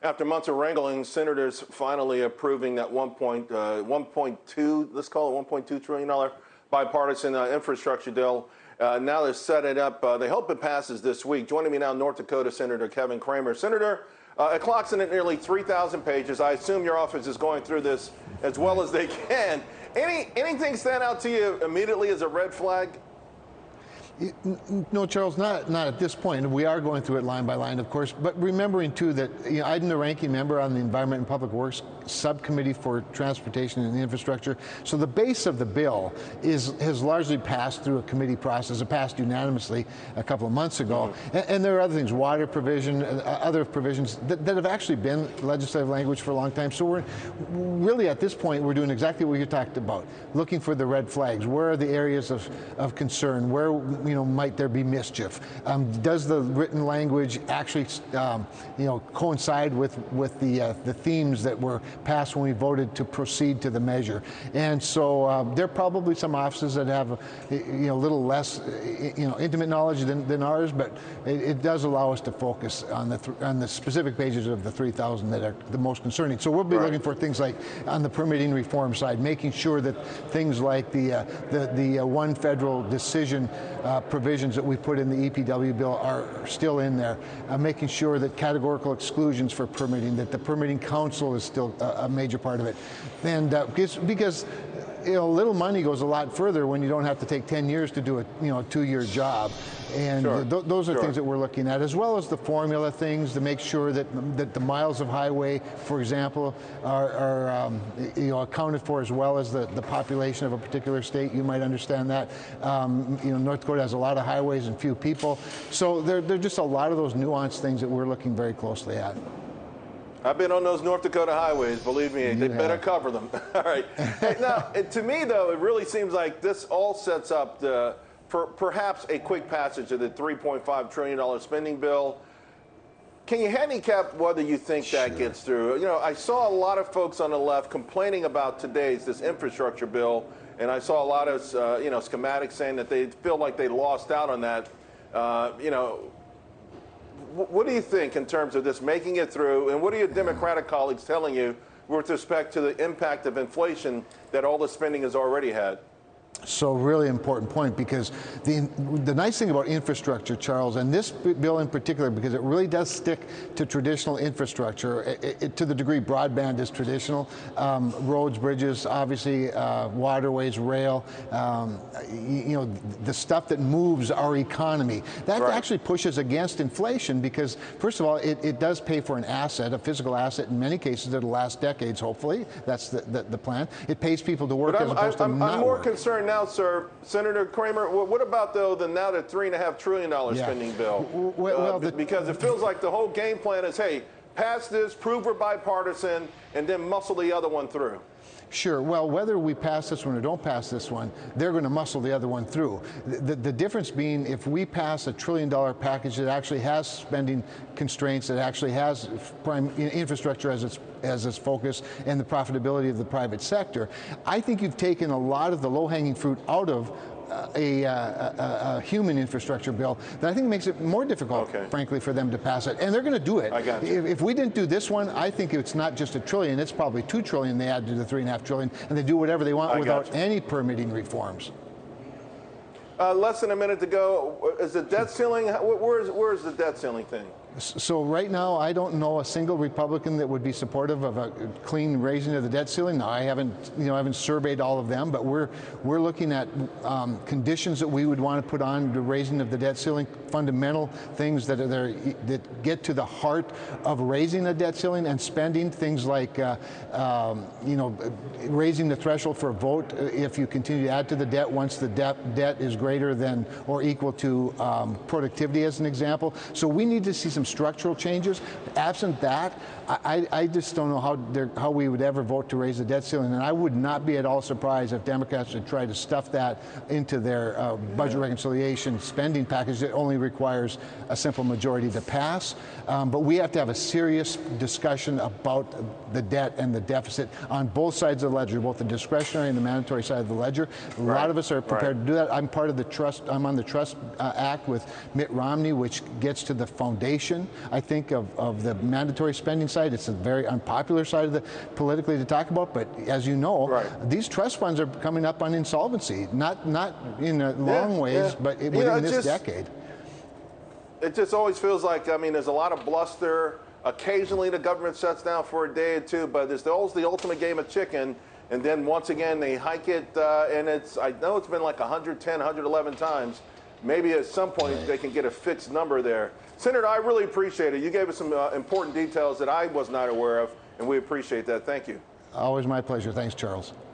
After months of wrangling, senators finally approving that 1.2, let's call it $1.2 trillion bipartisan infrastructure deal. Now they're setting it up. They hope it passes this week. Joining me now, North Dakota Senator Kevin Cramer. Senator, it clocks in at nearly 3,000 pages. I assume your office is going through this as well as they can. Anything stand out to you immediately as a red flag? No, Charles, not at this point. We are going through it line by line, of course, but remembering too that I'm the ranking member on the Environment and Public Works Subcommittee for Transportation and Infrastructure. So the base of the bill has largely passed through a committee process. It passed unanimously a couple of months ago, and there are other things, water provision, other provisions that have actually been legislative language for a long time. So we're really at this point we're doing exactly what you talked about, looking for the red flags. Where are the areas of concern? Where might there be mischief? Does the written language actually, coincide with the themes that were passed when we voted to proceed to the measure? And so there are probably some offices that have, a little less, intimate knowledge than ours, but it does allow us to focus on the specific pages of the 3,000 that are the most concerning. So we'll be looking for things like on the permitting reform side, making sure that things like the one federal decision provisions that we put in the EPW bill are still in there, making sure that categorical exclusions for permitting, that the permitting council is still a major part of it. And because little money goes a lot further when you don't have to take 10 years to do a 2-year job. And those are things that we're looking at, as well as the formula things to make sure that the miles of highway, for example, are accounted for, as well as the population of a particular state. You might understand that. North Dakota has a lot of highways and few people. So there are just a lot of those nuanced things that we're looking very closely at. I've been on those North Dakota highways, believe me, they better cover them. All right. Hey, now, to me, though, it really seems like this all sets up for perhaps a quick passage of the $3.5 trillion spending bill. Can you handicap whether you think that gets through? I saw a lot of folks on the left complaining about this infrastructure bill, and I saw a lot of, schematics saying that they feel like they lost out on that. What do you think in terms of this making it through, and what are your Democratic colleagues telling you with respect to the impact of inflation that all the spending has already had? So really important point, because the nice thing about infrastructure, Charles, and this bill in particular, because it really does stick to traditional infrastructure, to the degree broadband is traditional, roads, bridges, obviously, waterways, rail, the stuff that moves our economy. That actually pushes against inflation, because first of all, it does pay for an asset, a physical asset in many cases that'll last decades, hopefully. That's the plan. It pays people to work as opposed to not I'm more work. concerned now, sir, Senator Cramer, what about, though, the $3.5 trillion spending bill? Because it feels like the whole game plan is, hey, pass this, prove we're bipartisan, and then muscle the other one through. Sure. Well, whether we pass this one or don't pass this one, they're going to muscle the other one through. The difference being, if we pass a $1 trillion package that actually has spending constraints, that actually has infrastructure as its focus, and the profitability of the private sector, I think you've taken a lot of the low-hanging fruit out of a human infrastructure bill that I think makes it more difficult, frankly, for them to pass it. And they're going to do it. I got you. If we didn't do this one, I think it's not just $1 trillion, it's probably $2 trillion they add to the $3.5 trillion, and they do whatever they want without any permitting reforms. Less than a minute to go. Is the debt ceiling, where is the debt ceiling thing? So right now, I don't know a single Republican that would be supportive of a clean raising of the debt ceiling. Now, I haven't surveyed all of them, but we're looking at conditions that we would want to put on the raising of the debt ceiling, fundamental things that get to the heart of raising the debt ceiling and spending, things like raising the threshold for a vote if you continue to add to the debt once the debt is greater than or equal to productivity, as an example. So we need to see some structural changes. Absent that, I just don't know how we would ever vote to raise the debt ceiling, and I would not be at all surprised if Democrats would try to stuff that into their budget reconciliation spending package that only requires a simple majority to pass. But we have to have a serious discussion about the debt and the deficit on both sides of the ledger, both the discretionary and the mandatory side of the ledger. A lot of us are prepared to do that. I'm part of the trust. I'm on the Trust Act with Mitt Romney, which gets to the foundation polarization, I think, of the mandatory spending side. It's a very unpopular side of the politically to talk about, but as you know, right. these trust funds are coming up on insolvency, not in a long ways, but within this decade. It just always feels like, I mean, there's a lot of bluster. Occasionally the government shuts down for a day or two, but it's always the ultimate game of chicken. And then once again, they hike it, and I know it's been like 110, 111 times. Maybe at some point they can get a fixed number there. Senator, I really appreciate it. You gave us some important details that I was not aware of, and we appreciate that. Thank you. Always my pleasure. Thanks, Charles.